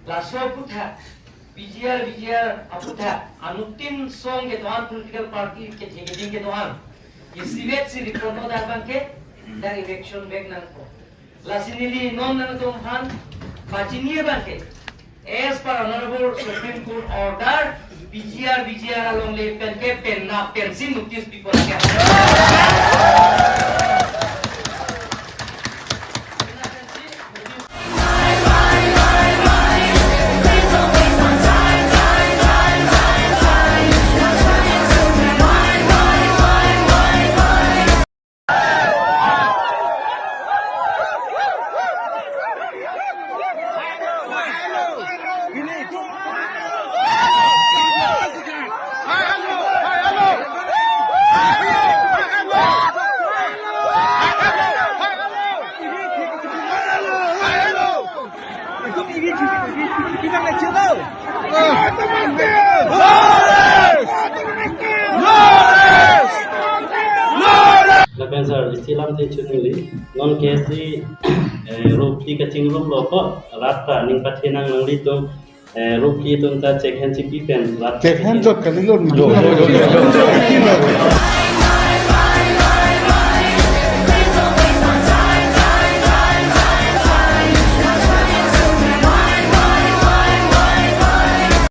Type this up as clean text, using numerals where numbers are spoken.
Lasso putha, BGR aputha, anutin song ke doan political party ke tingeding ke doan. Isivet si reporno darban ke dan election back nan ko. Lasinili non nan to han bachiniye banke. As per Honorable Supreme Court order, BGR along le pen ke pen na pensi notice people ke. Sir, istilam te chunili non kesi rupli ka chingrum loko ratta ning pathenang nangli tum rupli tum ta check hand chipi pen Check hand jot kalilo.